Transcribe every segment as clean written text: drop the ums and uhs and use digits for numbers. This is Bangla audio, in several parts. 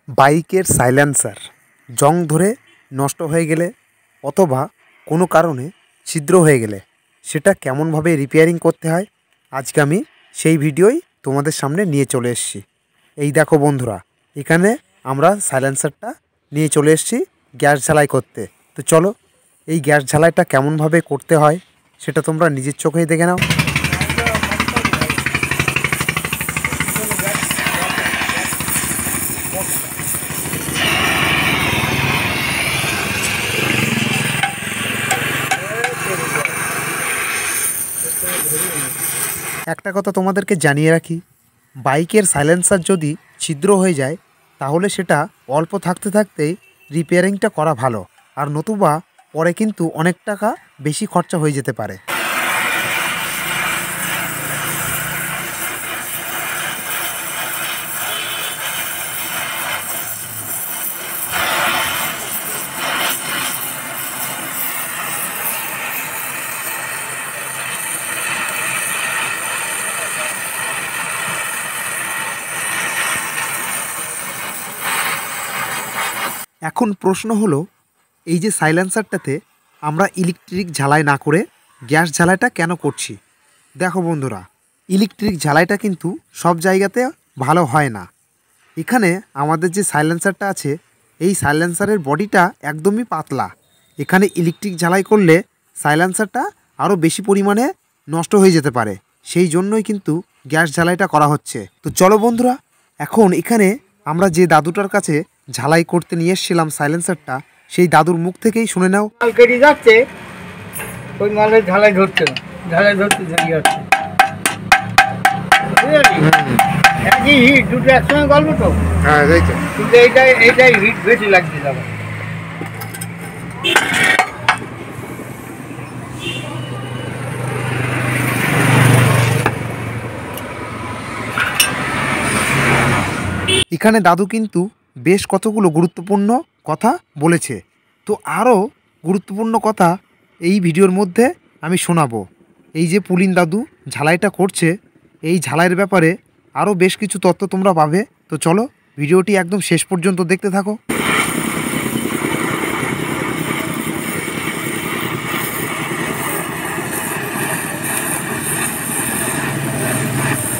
বাইকের সাইলেন্সার জং ধরে নষ্ট হয়ে গেলে অথবা কোনো কারণে ছিদ্র হয়ে গেলে সেটা কেমনভাবে রিপেয়ারিং করতে হয় আজকে আমি সেই ভিডিওই তোমাদের সামনে নিয়ে চলে এসেছি। এই দেখো বন্ধুরা, এখানে আমরা সাইলেন্সারটা নিয়ে চলে এসেছি গ্যাস ঝালাই করতে। তো চলো এই গ্যাস ঝালাইটা কেমনভাবে করতে হয় সেটা তোমরা নিজের চোখেই দেখে নাও। একটা কথা তোমাদেরকে জানিয়ে রাখি, বাইকের সাইলেন্সার যদি ছিদ্র হয়ে যায় তাহলে সেটা অল্প থাকতে থাকতেই রিপেয়ারিংটা করা ভালো, আর নতুবা পরে কিন্তু অনেক টাকা বেশি খরচা হয়ে যেতে পারে। এখন প্রশ্ন হলো, এই যে সাইলেন্সারটাতে আমরা ইলেকট্রিক ঝালাই না করে গ্যাস ঝালাইটা কেন করছি? দেখো বন্ধুরা, ইলেকট্রিক ঝালাইটা কিন্তু সব জায়গাতে ভালো হয় না। এখানে আমাদের যে সাইলেন্সারটা আছে এই সাইলেন্সারের বডিটা একদমই পাতলা। এখানে ইলেকট্রিক ঝালাই করলে সাইলেন্সারটা আরও বেশি পরিমাণে নষ্ট হয়ে যেতে পারে, সেই জন্যই কিন্তু গ্যাস ঝালাইটা করা হচ্ছে। তো চলো বন্ধুরা, এখন এখানে আমরা যে দাদুটার কাছে ঝালাই করতে নিয়ে এসেছিলাম সাইলেন্সারটা, সেই দাদুর মুখ থেকেই শুনে নাও। মাল কেটে যাচ্ছে, ওই মালের ঝালাই ধরছে না, ঝালাই ধরতে দেরি হচ্ছে, বুঝলি? একই হিট, দুটো একসঙ্গে গল্প তো। হ্যাঁ, কিন্তু এইটাই হিট বেশি লাগছে দাদা। এখানে দাদু কিন্তু বেশ কতগুলো গুরুত্বপূর্ণ কথা বলেছে। তো আরও গুরুত্বপূর্ণ কথা এই ভিডিওর মধ্যে আমি শোনাবো। এই যে পুলিন দাদু ঝালাইটা করছে, এই ঝালাইয়ের ব্যাপারে আরও বেশ কিছু তথ্য তোমরা পাবে। তো চলো ভিডিওটি একদম শেষ পর্যন্ত দেখতে থাকো।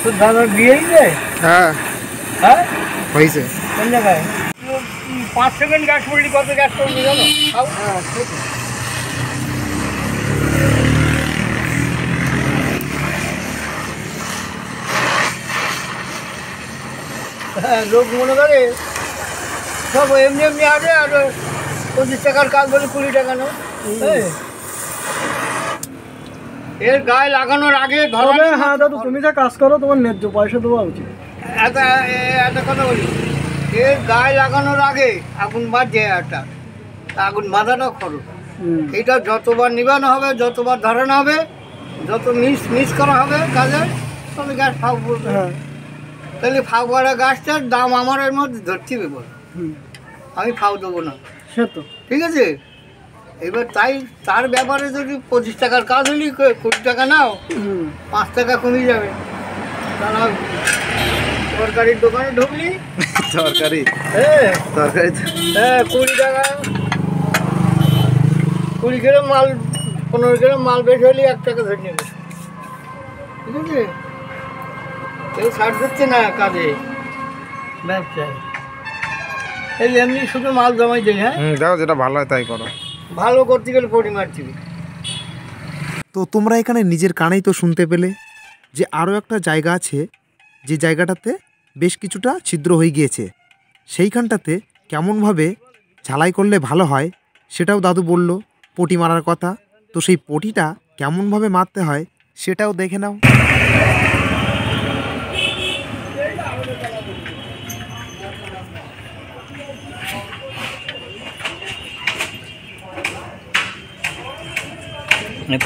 তো দাদা দিয়েই দে। হ্যাঁ হ্যাঁ, হয়েছে। কোন জায়গায় 5 সেকেন্ড গ্যাস পড়লি কত গ্যাস করবি জানো? হ্যাঁ, লোক মনে করে সব এমনি এমনি আসে, আর 25 টাকার কাজ বলে 20 টাকা নেও। এর গায়ে লাগানোর আগে ধরো। হ্যাঁ দাদু, তুমি যা কাজ করো তোমার ন্যায্য পয়সা দেওয়া উচিত। একটা কথা বলি, এর গায়ে লাগানোর আগে আগুন বাজছে, একটা আগুন বাঁধানো খরচ। এইটা যতবার নিবানো হবে, যতবার ধরানো হবে, যত মিস করা হবে কাজে, তবে গ্যাস ফাঁক পড়বে। তাহলে ফাঁক পড়া গাছটার দাম আমার এর মধ্যে ধরতে হবে, বল আমি ফাঁক দেবো না, সে তো ঠিক আছে? এবার তাই তার ব্যাপারে যদি 25 টাকার কাজ হলি 20 টাকা নাও, 5 টাকা কমে যাবে। তারা তরকারির দোকানে ঢুকলি, তরকারি হ্যাঁ 20 টাকা, 20 গ্রাম মাল, 15 গ্রাম মাল বেশি হলে 1 টাকা ধরে নেবে, ঠিক আছে? কেউ ছাড় দিচ্ছে না কাজে, ব্যবসায়। এই এমনি শুধু মাল জমাই দেয়। হ্যাঁ, দেখো যেটা ভালো হয় তাই করো, ভালো করতে গেলে পড়ি মারছি। তো তোমরা এখানে নিজের কানেই তো শুনতে পেলে যে আরও একটা জায়গা আছে, যে জায়গাটাতে বেশ কিছুটা ছিদ্র হয়ে গিয়েছে। সেইখানটাতে কেমনভাবে ঝালাই করলে ভালো হয় সেটাও দাদু বলল, পটি মারার কথা। তো সেই পটিটা কেমনভাবে মারতে হয় সেটাও দেখে নাও।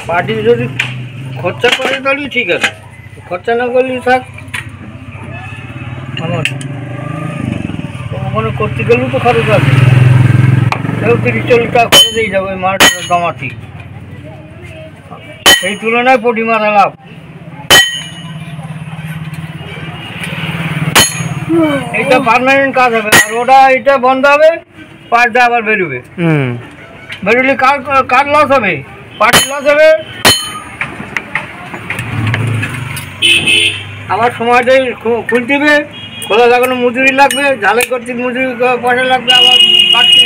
পার্টি যদি খরচা করে তাহলে ঠিক আছে, খরচা না করলে থাক। আমার ওখানে করতে গেলেও তো খরচ আছে, 30-40 টাকা খরচ হয়ে যাবে মাঠ জমাটি। এই তুলনায় পটি মারা লাভ। এইটা পার্মানেন্ট কাজ হবে, আর ওটা এটা বন্ধ হবে, পার্টটা আবার বেরোবে। বেরোলে কার লস হবে? পার্ট লস হবে। আবার সময়টাই খুলতে হবে, খোলা লাগানো মজুরি লাগবে, ঝালাই করতে মজুরি পয়সা লাগবে, আবার বাড়তি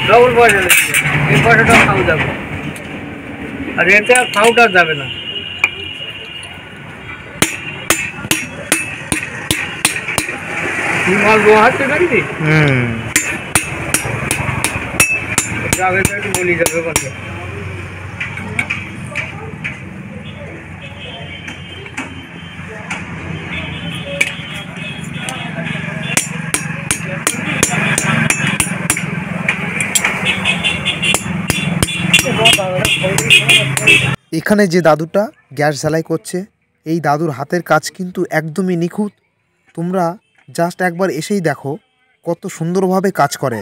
ডবল পয়সা লাগবে। এই পয়সাটা খাও যাবে, আর এতে আর খাওয়াটা যাবে না। মাল হাতে নাকি যাবে, একটু বলি যাবে কথা। এখানে যে দাদুটা গ্যাস ঝালাই করছে, এই দাদুর হাতের কাজ কিন্তু একদমই নিখুঁত। তোমরা জাস্ট একবার এসেই দেখো কত সুন্দরভাবে কাজ করে।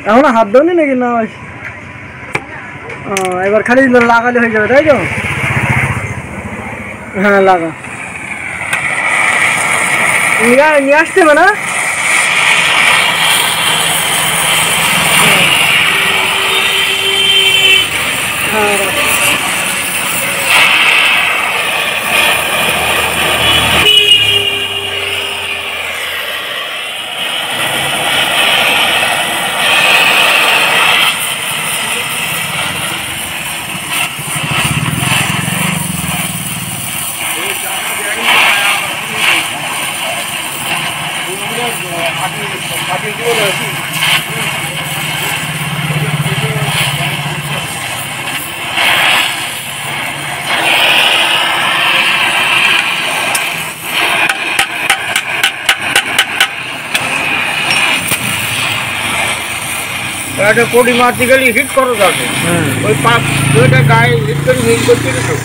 এখন হাত দেওনি নাকি? না, এবার খালি লাগালে হয়ে যাবে, তাই তো? হ্যাঁ, লাগা নিয়ে আসতে হবে না। হ্যাঁ, একটা কোটি মারতে গেলে হিট করো যাবে, ওই পাপ ওইটা গায়ে হিট করে মিল করতে তো,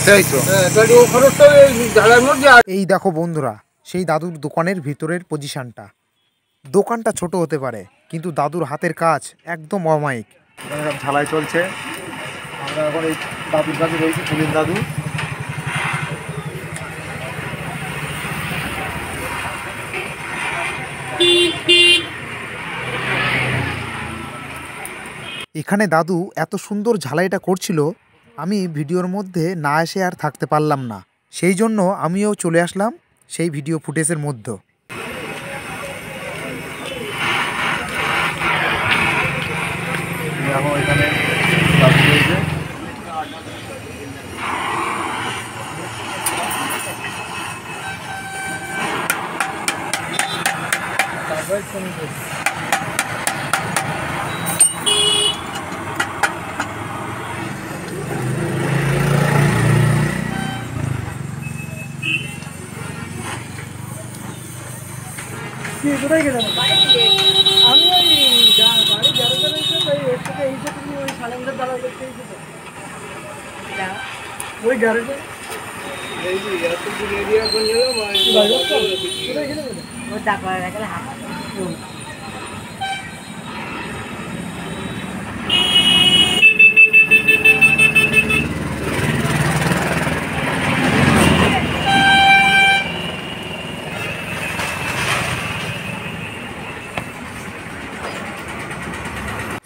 তাই তো। তাহলে ও খরচটা ঝালার মধ্যে। এই দেখো বন্ধুরা, সেই দাদুর দোকানের ভিতরের পজিশনটা। দোকানটা ছোট হতে পারে, কিন্তু দাদুর হাতের কাজ একদম অমায়িক। এখানে সব ঝালাই চলছে। আমরা এখন এই দাদুর কাছে রয়েছি, পুলিশ দাদু। এখানে দাদু এত সুন্দর ঝালাইটা করছিল, আমি ভিডিওর মধ্যে না এসে আর থাকতে পারলাম না। সেই জন্য আমিও চলে আসলাম সেই ভিডিও ফুটেজের মধ্যে। এখানে দাদু রয়েছে। কোথায় গেলাম আমি? ওই বাড়ি গ্যারেজে রয়েছে, তাই এর সাথে এই সাথে ওই সালেন্দার দাঁড়া করতে এসেছে ওই গ্যারেজে। কোথায় গেলে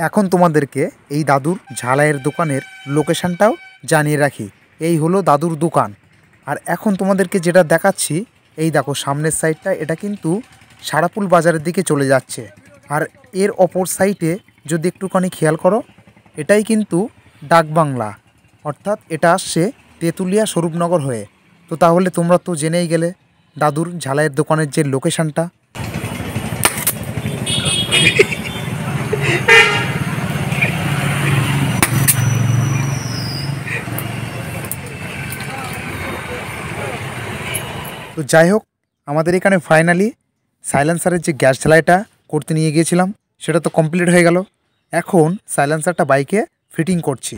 এখন তোমাদেরকে এই দাদুর ঝালাইয়ের দোকানের লোকেশনটাও জানিয়ে রাখি। এই হলো দাদুর দোকান। আর এখন তোমাদেরকে যেটা দেখাচ্ছি, এই দেখো সামনের সাইডটা, এটা কিন্তু সারাপুল বাজারের দিকে চলে যাচ্ছে। আর এর অপর সাইডে যদি একটুখানি খেয়াল করো, এটাই কিন্তু ডাকবাংলা, অর্থাৎ এটা আসছে তেঁতুলিয়া স্বরূপনগর হয়ে। তো তাহলে তোমরা তো জেনেই গেলে দাদুর ঝালাইয়ের দোকানের যে লোকেশনটা। তো যাই হোক, আমাদের এখানে ফাইনালি সাইলেন্সারের যে গ্যাস ঝালাইটা করতে নিয়ে গিয়েছিলাম সেটা তো কমপ্লিট হয়ে গেল। এখন সাইলেন্সারটা বাইকে ফিটিং করছি।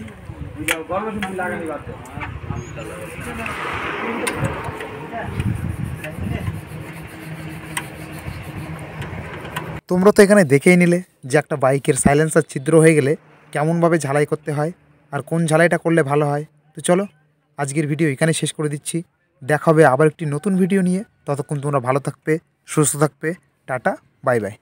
তোমরা তো এখানে দেখেই নিলে যে একটা বাইকের সাইলেন্সার ছিদ্র হয়ে গেলে কেমনভাবে ঝালাই করতে হয় আর কোন ঝালাইটা করলে ভালো হয়। তো চলো, আজকের ভিডিও এখানে শেষ করে দিচ্ছি। দেখা হবে আবার একটি নতুন ভিডিও নিয়ে। ততক্ষণ তোমরা ভালো থাকবে, সুস্থ থাকবে। Tata, bye bye.